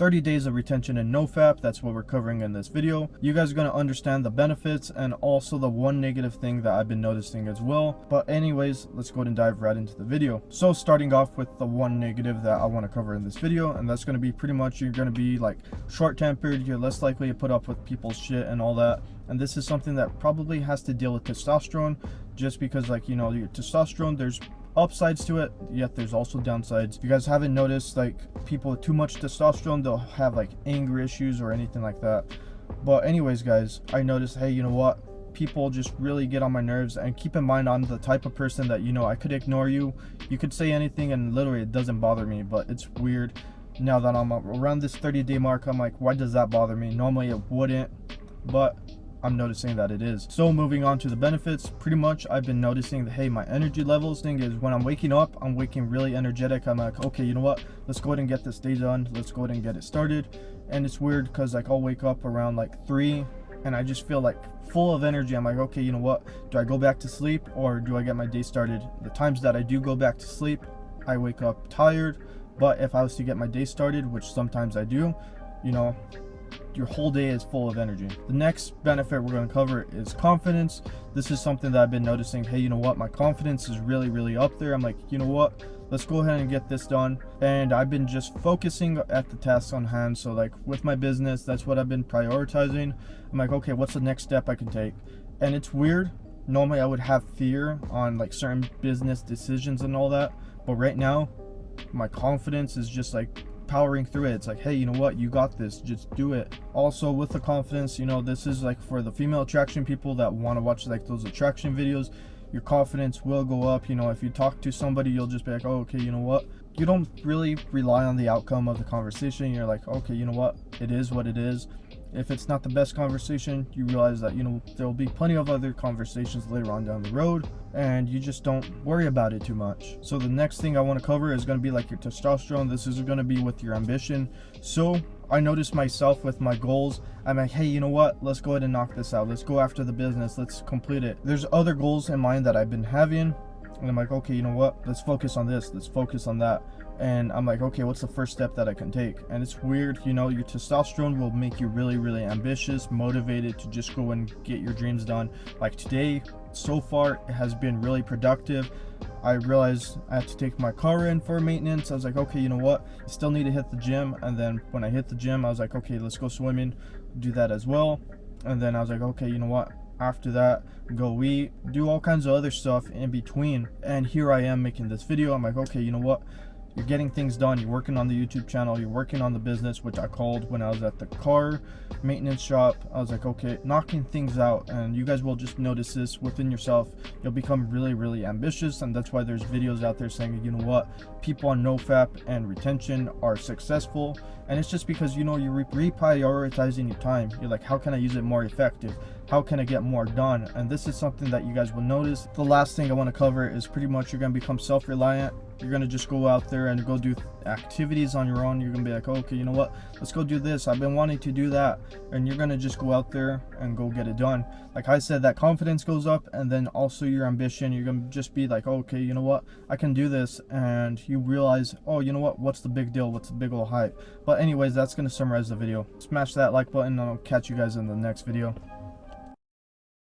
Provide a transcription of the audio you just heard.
30 days of retention and nofap. That's what we're covering in this video. You guys are going to understand the benefits and also the one negative thing that I've been noticing as well. But anyways, let's go ahead and dive right into the video. So starting off with the one negative that I want to cover in this video, and that's going to be pretty much you're going to be like short-tempered, you're less likely to put up with people's shit and all that. And this is something that probably has to deal with testosterone, just because, like, you know, your testosterone, there's upsides to it, yet there's also downsides. If you guys haven't noticed, like, people with too much testosterone, they'll have like anger issues or anything like that. But anyways, guys, I noticed, hey, you know what, people just really get on my nerves. And keep in mind, I'm the type of person that, you know, I could ignore you, you could say anything and literally it doesn't bother me. But it's weird now that I'm around this 30-day mark, I'm like, why does that bother me? Normally it wouldn't, but I'm noticing that it is. So moving on to the benefits, pretty much I've been noticing that, hey, my energy levels thing is when I'm waking up, I'm waking really energetic. I'm like, okay, you know what, let's go ahead and get this day done, let's go ahead and get it started. And it's weird because, like, I'll wake up around like 3 and I just feel like full of energy. I'm like, okay, you know what, do I go back to sleep or do I get my day started? The times that I do go back to sleep, I wake up tired. But if I was to get my day started, which sometimes I do, you know, your whole day is full of energy. The next benefit we're going to cover is confidence. This is something that I've been noticing. Hey, you know what, my confidence is really up there. I'm like, you know what, let's go ahead and get this done. And I've been just focusing at the tasks on hand. So like with my business, that's what I've been prioritizing. I'm like, okay, what's the next step I can take? And it's weird, normally I would have fear on like certain business decisions and all that, but right now my confidence is just like powering through it. It's like, hey, you know what, you got this, just do it. Also with the confidence, you know, this is like for the female attraction people that want to watch like those attraction videos. Your confidence will go up. You know, if you talk to somebody, you'll just be like, oh, okay, you know what, you don't really rely on the outcome of the conversation. You're like, okay, you know what, it is what it is. If it's not the best conversation, you realize that, you know, there will be plenty of other conversations later on down the road, and you just don't worry about it too much. So the next thing I want to cover is going to be like your testosterone. This is going to be with your ambition. So I noticed myself with my goals, I'm like, hey, you know what, let's go ahead and knock this out. Let's go after the business. Let's complete it. There's other goals in mind that I've been having, and I'm like, okay, you know what, let's focus on this, let's focus on that. And I'm like, okay, what's the first step that I can take? And it's weird, you know, your testosterone will make you really ambitious, motivated to just go and get your dreams done. Like today, so far, it has been really productive. I realized I had to take my car in for maintenance. I was like, okay, you know what, I still need to hit the gym. And then when I hit the gym, I was like, okay, let's go swimming, do that as well. And then I was like, okay, you know what, after that, go eat, do all kinds of other stuff in between. And here I am making this video. I'm like, okay, you know what, you're getting things done, you're working on the YouTube channel, you're working on the business, which I called when I was at the car maintenance shop. I was like, okay, knocking things out. And you guys will just notice this within yourself. You'll become really ambitious, and that's why there's videos out there saying, you know what, people on nofap and retention are successful. And it's just because, you know, you're reprioritizing your time. You're like, how can I use it more effective? How can I get more done? And this is something that you guys will notice. The last thing I want to cover is pretty much you're going to become self-reliant. You're going to just go out there and go do activities on your own. You're going to be like, oh, okay, you know what, let's go do this, I've been wanting to do that. And you're going to just go out there and go get it done. Like I said, that confidence goes up, and then also your ambition. You're going to just be like, oh, okay, you know what, I can do this. And you realize, oh, you know what, what's the big deal, what's the big old hype? But anyways, that's going to summarize the video. Smash that like button, and I'll catch you guys in the next video.